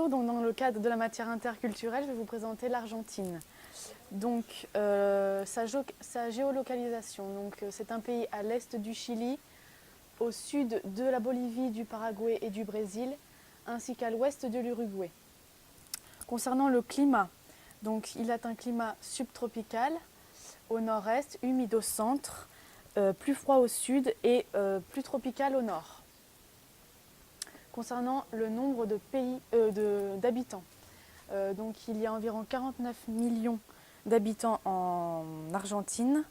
Bonjour, donc dans le cadre de la matière interculturelle, je vais vous présenter l'Argentine. Donc sa géolocalisation, c'est un pays à l'est du Chili, au sud de la Bolivie, du Paraguay et du Brésil, ainsi qu'à l'ouest de l'Uruguay. Concernant le climat, donc il a un climat subtropical au nord-est, humide au centre, plus froid au sud et plus tropical au nord. Concernant le nombre d'habitants, donc il y a environ 49 millions d'habitants en Argentine,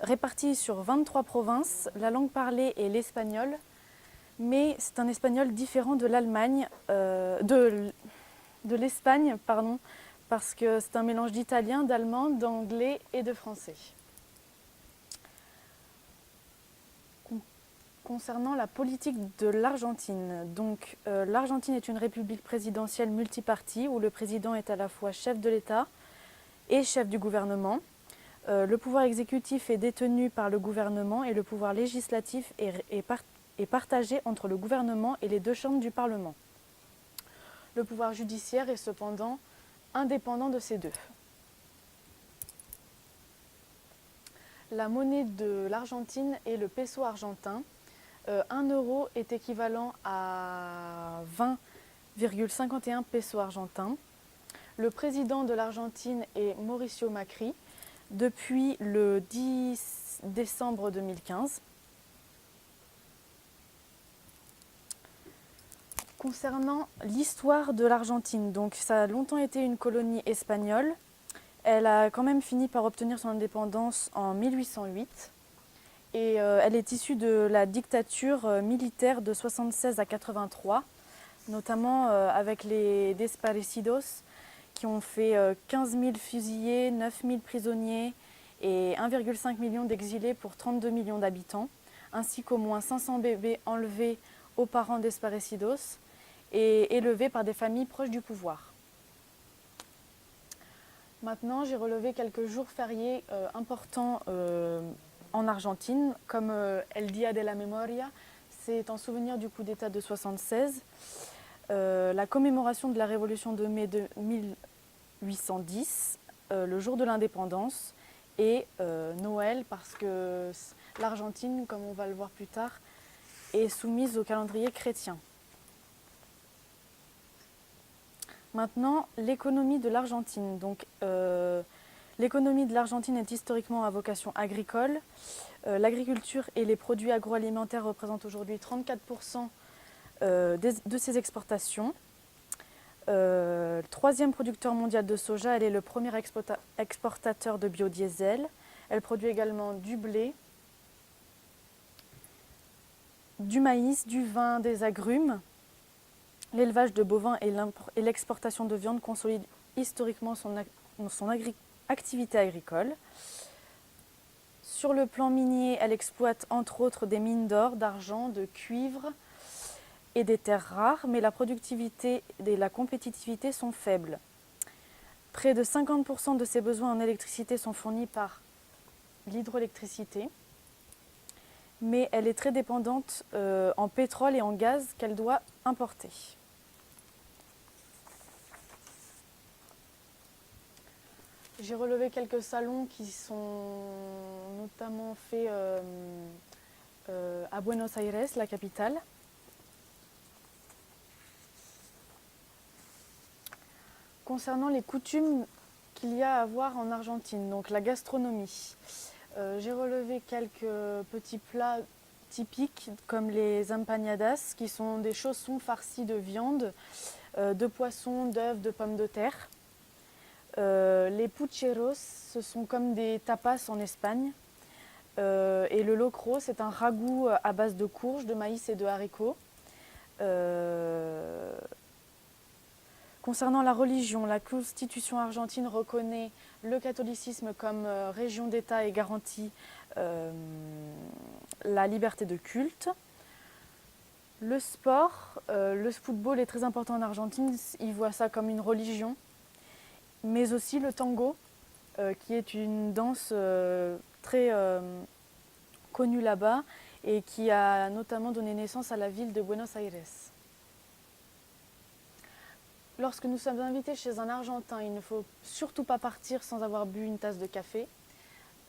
répartis sur 23 provinces. La langue parlée est l'espagnol, mais c'est un espagnol différent de l'Allemagne, de l'Espagne, pardon, parce que c'est un mélange d'italien, d'allemand, d'anglais et de français. Concernant la politique de l'Argentine, donc l'Argentine est une république présidentielle multipartie où le président est à la fois chef de l'État et chef du gouvernement. Le pouvoir exécutif est détenu par le gouvernement et le pouvoir législatif est partagé entre le gouvernement et les deux chambres du Parlement. Le pouvoir judiciaire est cependant indépendant de ces deux. La monnaie de l'Argentine est le peso argentin. 1 euro est équivalent à 20,51 pesos argentins. Le président de l'Argentine est Mauricio Macri depuis le 10 décembre 2015. Concernant l'histoire de l'Argentine, donc ça a longtemps été une colonie espagnole. Elle a quand même fini par obtenir son indépendance en 1808. Et elle est issue de la dictature militaire de 76 à 83, notamment avec les desaparecidos qui ont fait 15 000 fusillés, 9 000 prisonniers et 1,5 million d'exilés pour 32 millions d'habitants, ainsi qu'au moins 500 bébés enlevés aux parents desaparecidos et élevés par des familles proches du pouvoir. Maintenant, j'ai relevé quelques jours fériés importants en Argentine, comme El Día de la Memoria, c'est en souvenir du coup d'État de 76, la commémoration de la Révolution de mai de 1810, le jour de l'indépendance, et Noël, parce que l'Argentine, comme on va le voir plus tard, est soumise au calendrier chrétien. Maintenant, l'économie de l'Argentine. Donc, l'économie de l'Argentine est historiquement à vocation agricole. L'agriculture et les produits agroalimentaires représentent aujourd'hui 34% de ses exportations. Troisième producteur mondial de soja, elle est le premier exportateur de biodiesel. Elle produit également du blé, du maïs, du vin, des agrumes. L'élevage de bovins et l'exportation de viande consolident historiquement son activité agricole. Sur le plan minier, elle exploite entre autres des mines d'or, d'argent, de cuivre et des terres rares, mais la productivité et la compétitivité sont faibles. Près de 50% de ses besoins en électricité sont fournis par l'hydroélectricité, mais elle est très dépendante en pétrole et en gaz qu'elle doit importer. J'ai relevé quelques salons qui sont notamment faits à Buenos Aires, la capitale. Concernant les coutumes qu'il y a à voir en Argentine, donc la gastronomie, j'ai relevé quelques petits plats typiques comme les empanadas, qui sont des chaussons farcis de viande, de poisson, d'œufs, de pommes de terre. Les pucheros, ce sont comme des tapas en Espagne. Et le locro, c'est un ragoût à base de courges, de maïs et de haricots. Concernant la religion, la Constitution argentine reconnaît le catholicisme comme région d'État et garantit la liberté de culte. Le sport, le football est très important en Argentine, ils voient ça comme une religion. Mais aussi le tango, qui est une danse très connue là-bas et qui a notamment donné naissance à la ville de Buenos Aires. Lorsque nous sommes invités chez un Argentin, il ne faut surtout pas partir sans avoir bu une tasse de café.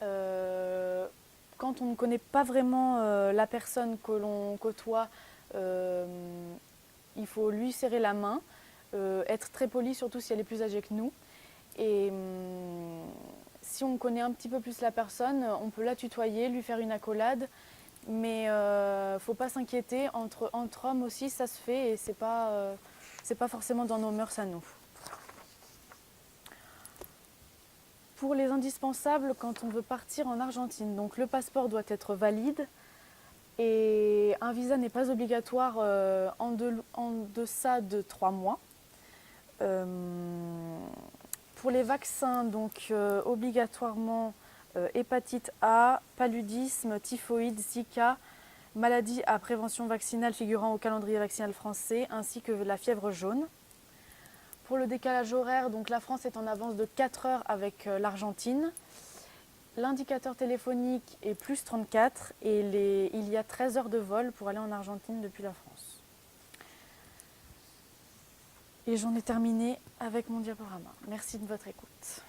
Quand on ne connaît pas vraiment la personne que l'on côtoie, il faut lui serrer la main, être très poli, surtout si elle est plus âgée que nous. Et si on connaît un petit peu plus la personne, on peut la tutoyer, lui faire une accolade. Mais faut pas s'inquiéter, entre hommes aussi ça se fait et c'est pas forcément dans nos mœurs à nous. Pour les indispensables quand on veut partir en Argentine, donc le passeport doit être valide et un visa n'est pas obligatoire en deçà de 3 mois. Pour les vaccins, donc obligatoirement hépatite A, paludisme, typhoïde, Zika, maladie à prévention vaccinale figurant au calendrier vaccinal français, ainsi que la fièvre jaune. Pour le décalage horaire, donc la France est en avance de 4 heures avec l'Argentine. L'indicateur téléphonique est plus 34 et il y a 13 heures de vol pour aller en Argentine depuis la France. Et j'en ai terminé avec mon diaporama. Merci de votre écoute.